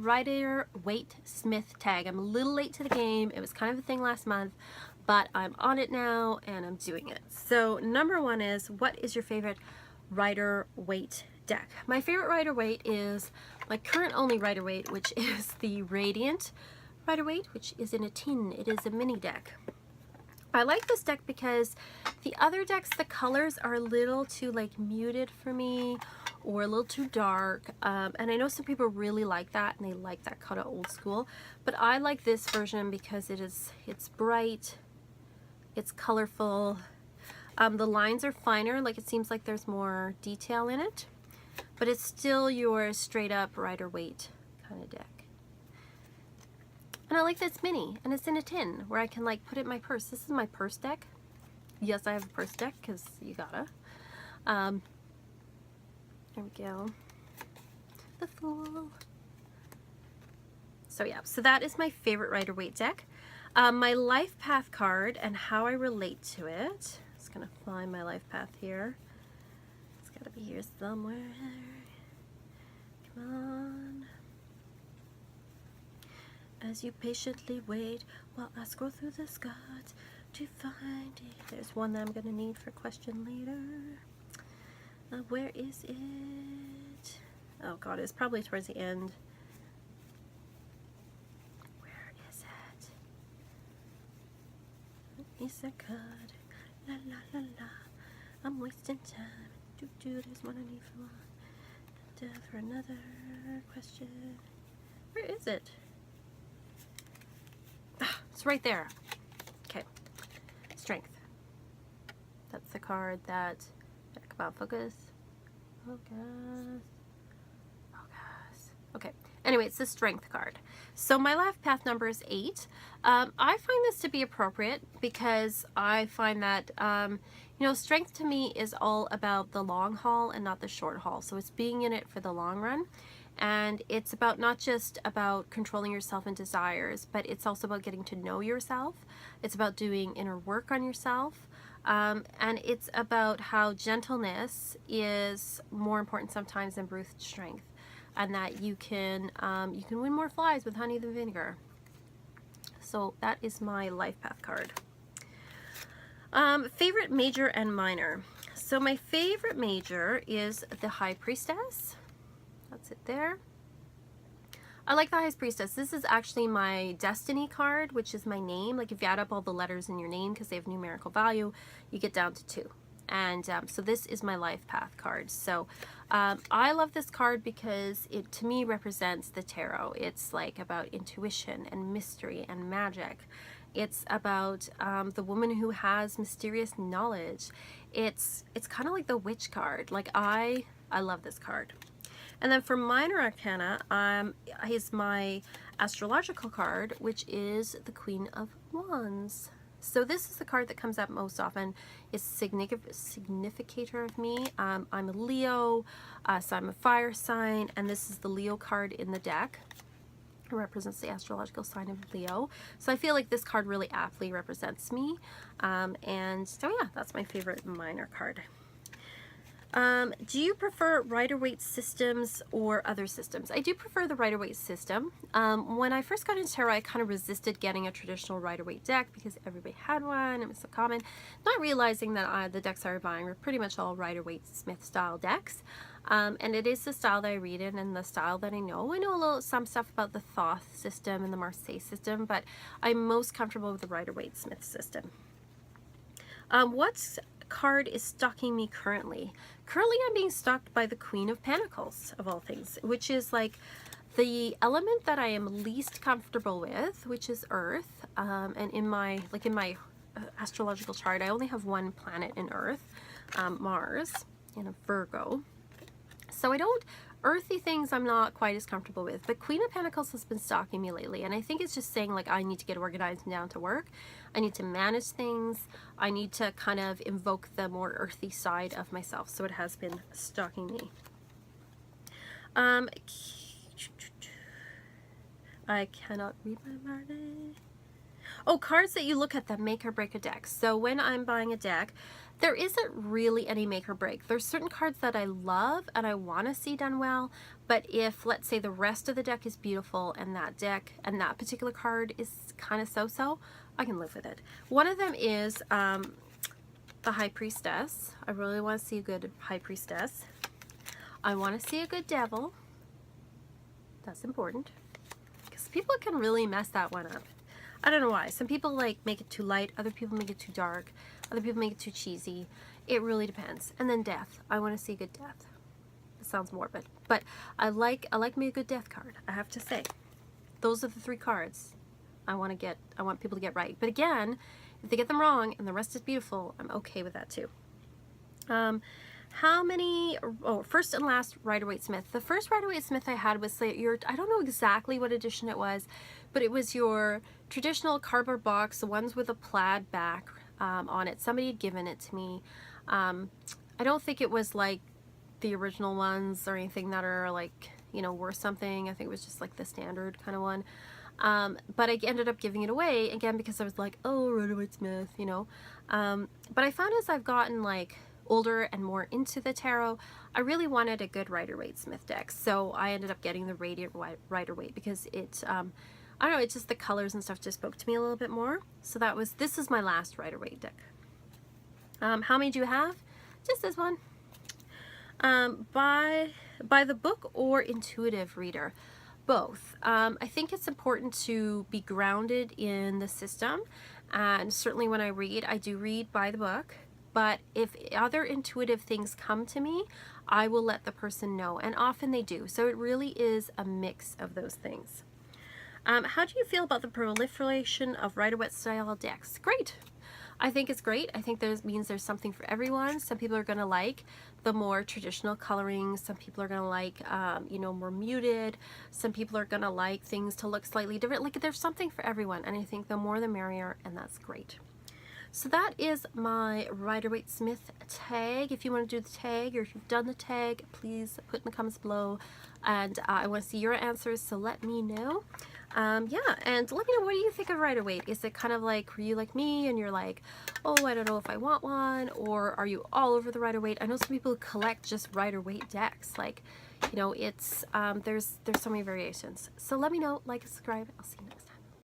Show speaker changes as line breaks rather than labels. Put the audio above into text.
Rider-Waite-Smith tag. I'm a little late to the game. It was kind of a thing last month, but I'm on it now and I'm doing it. So number one is, what is your favorite Rider-Waite deck? My favorite Rider-Waite is my current only Rider-Waite, which is the Radiant Rider-Waite, which is in a tin. It is a mini deck. I like this deck because the other decks, the colors are a little too like muted for me, or a little too dark, and I know some people really like that and they like that kind of old school, but I like this version because it's bright, it's colorful, the lines are finer, like it seems like there's more detail in it, but it's still your straight up Rider-Waite kind of deck. And I like that it's mini and it's in a tin where I can like put it in my purse. This is my purse deck. Yes, I have a purse deck because you gotta. There we go. The Fool. So yeah, so that is my favorite Rider-Waite deck. My life path card and how I relate to it. Just gonna find my life path here. It's gotta be here somewhere. Come on. As you patiently wait while I scroll through the cards to find it. There's one that I'm gonna need for question later. Where is it? Oh god, it's probably towards the end. Where is it? Is that card? La la la la. I'm wasting time. Do do. There's one I need for one. And, for another question. Where is it? It's right there. Okay. Strength. That's the card that, come on, focus. Focus. Focus. Okay. Anyway, it's the strength card. So my life path number is 8. I find this to be appropriate because I find that, you know, strength to me is all about the long haul and not the short haul. So it's being in it for the long run. And it's about not just about controlling yourself and desires, but it's also about getting to know yourself. It's about doing inner work on yourself. And it's about how gentleness is more important sometimes than brute strength. And that you can win more flies with honey than vinegar. So that is my life path card. Favorite major and minor. So my favorite major is the High Priestess. That's it there. I like the High Priestess. This is actually my destiny card, which is my name. Like if you add up all the letters in your name because they have numerical value, you get down to 2. And so this is my life path card. So I love this card because it to me represents the tarot. It's like about intuition and mystery and magic. It's about the woman who has mysterious knowledge. It's kind of like the witch card. Like I love this card. And then for minor arcana is my astrological card, which is the Queen of Wands. So this is the card that comes up most often. It's significator of me. I'm a Leo, so I'm a fire sign, and this is the Leo card in the deck. It represents the astrological sign of Leo. So I feel like this card really aptly represents me. And so yeah, that's my favorite minor card. Do you prefer Rider-Waite systems or other systems? I do prefer the Rider-Waite system. When I first got into tarot, I kind of resisted getting a traditional Rider-Waite deck because everybody had one. It was so common. Not realizing that the decks I was buying were pretty much all Rider-Waite-Smith style decks. And it is the style that I read in and the style that I know. I know some stuff about the Thoth system and the Marseille system, but I'm most comfortable with the Rider-Waite-Smith system. What card is stalking me currently? Currently I'm being stalked by the Queen of Pentacles, of all things, which is like the element that I am least comfortable with, which is Earth. And in my astrological chart, I only have one planet in Earth, Mars, in a Virgo. So earthy things I'm not quite as comfortable with, but Queen of Pentacles has been stalking me lately, and I think it's just saying like I need to get organized and down to work. I need to manage things. I need to kind of invoke the more earthy side of myself, so it has been stalking me. I cannot read my Marley. Oh, cards that you look at that make or break a deck. So when I'm buying a deck, there isn't really any make or break. There's certain cards that I love and I want to see done well, but if, let's say, the rest of the deck is beautiful and that deck and that particular card is kind of so-so, I can live with it. One of them is the High Priestess. I really want to see a good High Priestess. I want to see a good Devil. That's important, because people can really mess that one up. I don't know why. Some people like make it too light, other people make it too dark, other people make it too cheesy. It really depends. And then Death. I want to see a good Death. It sounds morbid, but I like me a good Death card, I have to say. Those are the 3 cards I want people to get right. But again, if they get them wrong and the rest is beautiful, I'm okay with that too. How many, oh, first and last Rider-Waite-Smith. The first Rider-Waite-Smith I had was your, I don't know exactly what edition it was, but it was your traditional cardboard box, the ones with a plaid back on it. Somebody had given it to me. I don't think it was like the original ones or anything that are like, you know, worth something. I think it was just like the standard kind of one. But I ended up giving it away again because I was like, oh, Rider-Waite-Smith, you know. But I found as I've gotten like older and more into the tarot, I really wanted a good Rider-Waite-Smith deck, so I ended up getting the Radiant Rider-Waite because it, I don't know, it's just the colors and stuff just spoke to me a little bit more. So this is my last Rider-Waite deck. How many do you have? Just this one. By the book or intuitive reader? Both. I think it's important to be grounded in the system, and certainly when I read, I do read by the book. But if other intuitive things come to me, I will let the person know, and often they do. So it really is a mix of those things. How do you feel about the proliferation of Rider-Waite style decks? Great. I think it's great. I think means there's something for everyone. Some people are going to like the more traditional coloring. Some people are going to like, you know, more muted. Some people are going to like things to look slightly different. Like there's something for everyone, and I think the more the merrier, and that's great. So that is my Rider-Waite-Smith tag. If you want to do the tag, or if you've done the tag, please put in the comments below. And I want to see your answers, so let me know. Yeah, and let me know, what do you think of Rider-Waite? Is it kind of like, were you like me and you're like, oh, I don't know if I want one? Or are you all over the Rider-Waite? I know some people who collect just Rider-Waite decks. Like, you know, it's, there's so many variations. So let me know, like, subscribe. I'll see you next time.